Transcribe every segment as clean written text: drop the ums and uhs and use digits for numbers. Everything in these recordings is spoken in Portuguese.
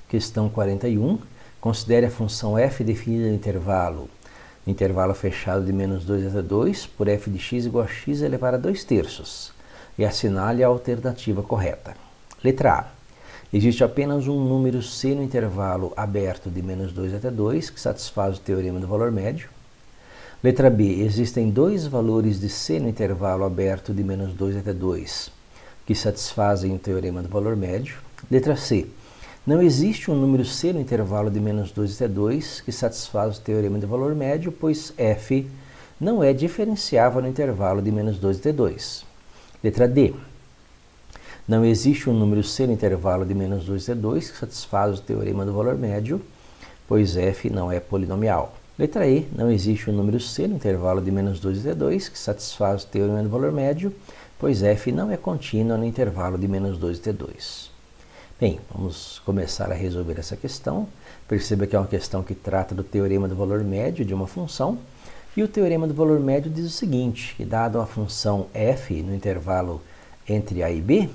Questão 41. Considere a função f definida no intervalo fechado de menos 2 até 2 por f de x igual a x elevado a 2/3 e assinale a alternativa correta. Letra A. Existe apenas um número c no intervalo aberto de menos 2 até 2 que satisfaz o teorema do valor médio. Letra B. Existem dois valores de c no intervalo aberto de menos 2 até 2 que satisfazem o teorema do valor médio. Letra C. Não existe um número c no intervalo de menos 2 até 2 que satisfaz o teorema do valor médio, pois f não é diferenciável no intervalo de menos 2 até 2. Letra D. Não existe um número c no intervalo de menos 2 até 2 que satisfaz o teorema do valor médio, pois f não é polinomial. Letra E. Não existe um número c no intervalo de menos 2 até 2 que satisfaz o teorema do valor médio, pois f não é contínua no intervalo de menos 2 até 2. Bem, vamos começar a resolver essa questão. Perceba que é uma questão que trata do teorema do valor médio de uma função. E o teorema do valor médio diz o seguinte, que dado a função f no intervalo entre a e b,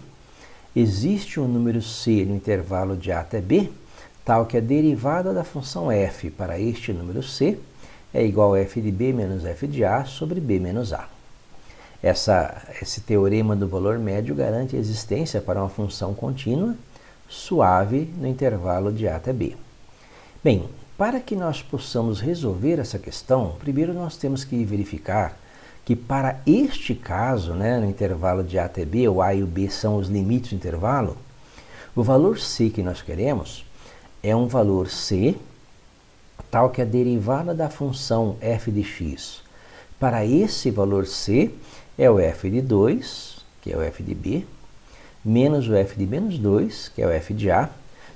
existe um número c no intervalo de a até b, tal que a derivada da função f para este número c é igual a f de b menos f de a sobre b menos a. Esse teorema do valor médio garante a existência para uma função contínua suave no intervalo de a até b. Bem, para que nós possamos resolver essa questão, primeiro nós temos que verificar que para este caso, no intervalo de a até b, o a e o b são os limites do intervalo, o valor c que nós queremos é um valor c tal que a derivada da função f de x para esse valor c é o f de 2, que é o f de b, menos o f de menos 2, que é o f de a,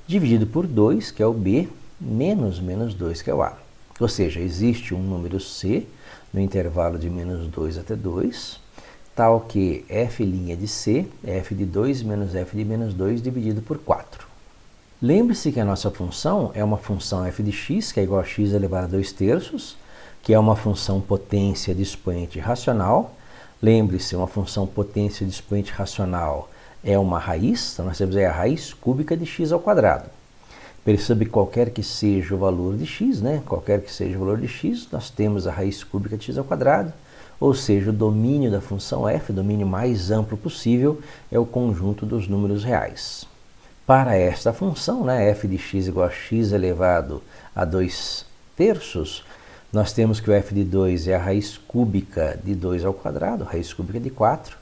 dividido por 2, que é o b, menos menos 2, que é o a. Ou seja, existe um número c no intervalo de menos 2 até 2, tal que f' de c é f de 2 menos f de menos 2 dividido por 4. Lembre-se que a nossa função é uma função f de x, que é igual a x elevado a 2/3, que é uma função potência de expoente racional. Lembre-se, uma função potência de expoente racional é uma raiz, então nós temos aí a raiz cúbica de x ao quadrado. Perceba que qualquer que seja o valor de x, qualquer que seja o valor de x, nós temos a raiz cúbica de x ao quadrado, ou seja, o domínio da função f, o domínio mais amplo possível, é o conjunto dos números reais. Para esta função, f de x igual a x elevado a 2/3, nós temos que o f de 2 é a raiz cúbica de 2 ao quadrado, raiz cúbica de 4,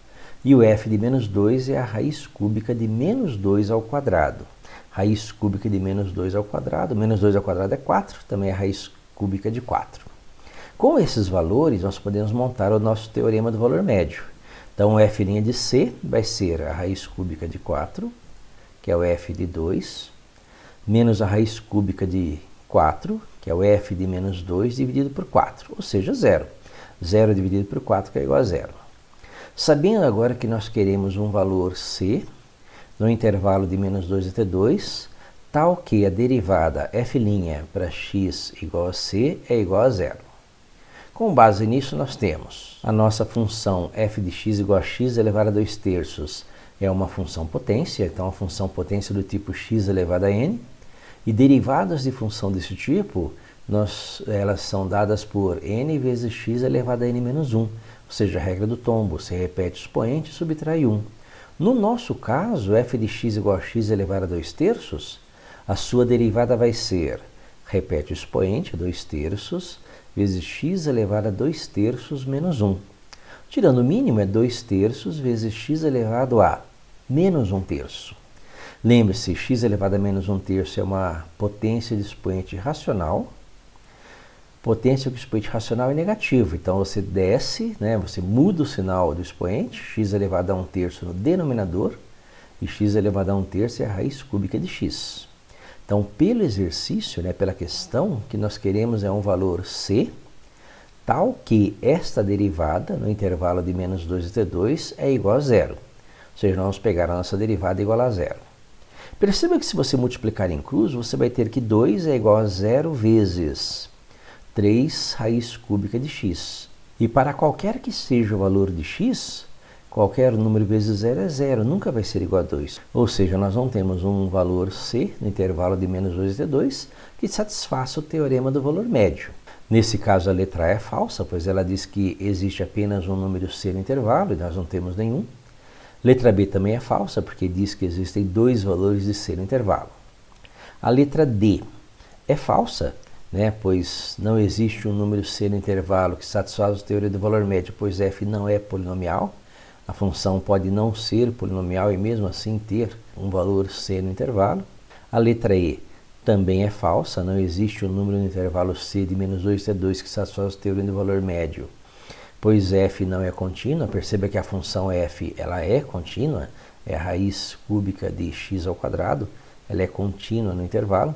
e o f de menos 2 é a raiz cúbica de menos 2 ao quadrado. Raiz cúbica de menos 2 ao quadrado, menos 2 ao quadrado é 4, também é a raiz cúbica de 4. Com esses valores, nós podemos montar o nosso teorema do valor médio. Então, o f' de c vai ser a raiz cúbica de 4, que é o f de 2, menos a raiz cúbica de 4, que é o f de menos 2, dividido por 4, ou seja, 0. 0 dividido por 4, que é igual a 0. Sabendo agora que nós queremos um valor c no intervalo de menos 2 até 2, tal que a derivada f' para x igual a c é igual a 0. Com base nisso, nós temos a nossa função f de x igual a x elevado a 2/3 é uma função potência, então a função potência do tipo x elevado a n, e derivadas de função desse tipo, elas são dadas por n vezes x elevado a n menos 1, ou seja, a regra do tombo, você repete o expoente e subtrai 1. No nosso caso, f de x igual a x elevado a 2/3, a sua derivada vai ser, repete o expoente, 2/3, vezes x elevado a 2/3 menos 1. Tirando o mínimo, é 2/3 vezes x elevado a menos 1/3. Lembre-se, x elevado a menos 1/3 é uma potência de expoente racional. Potência com expoente racional é negativo, então você desce, você muda o sinal do expoente, x elevado a 1/3 no denominador, e x elevado a 1/3 é a raiz cúbica de x. Então, pelo exercício, pela questão, o que nós queremos é um valor c, tal que esta derivada, no intervalo de menos 2 até 2, é igual a 0. Ou seja, nós vamos pegar a nossa derivada igual a 0. Perceba que se você multiplicar em cruz, você vai ter que 2 é igual a 0 vezes 3 raiz cúbica de x. E para qualquer que seja o valor de x, qualquer número vezes zero é zero, nunca vai ser igual a 2. Ou seja, nós não temos um valor c no intervalo de menos 2 até 2 que satisfaça o teorema do valor médio. Nesse caso, a letra A é falsa, pois ela diz que existe apenas um número c no intervalo e nós não temos nenhum. Letra B também é falsa, porque diz que existem dois valores de c no intervalo. A letra D é falsa, pois não existe um número c no intervalo que satisfaz o teorema do valor médio, pois f não é polinomial. A função pode não ser polinomial e mesmo assim ter um valor c no intervalo. A letra E também é falsa, não existe um número no intervalo c de menos 2 até 2 que satisfaz o teorema do valor médio, pois f não é contínua. Perceba que a função f ela é contínua, é a raiz cúbica de x ao quadrado, ela é contínua no intervalo.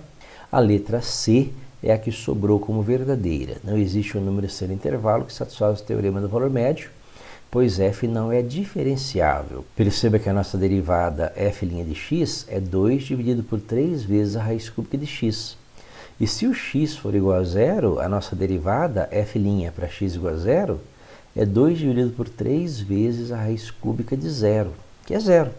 A letra C é a que sobrou como verdadeira. Não existe um número c no intervalo que satisfaz o teorema do valor médio, pois f não é diferenciável. Perceba que a nossa derivada f' de x é 2 dividido por 3 vezes a raiz cúbica de x. E se o x for igual a zero, a nossa derivada f' para x igual a zero é 2 dividido por 3 vezes a raiz cúbica de zero, que é zero.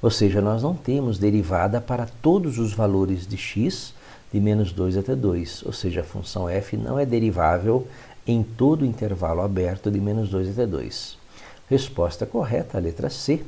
Ou seja, nós não temos derivada para todos os valores de x de menos 2 até 2. Ou seja, a função f não é derivável em todo o intervalo aberto de menos 2 até 2. Resposta correta, a letra C.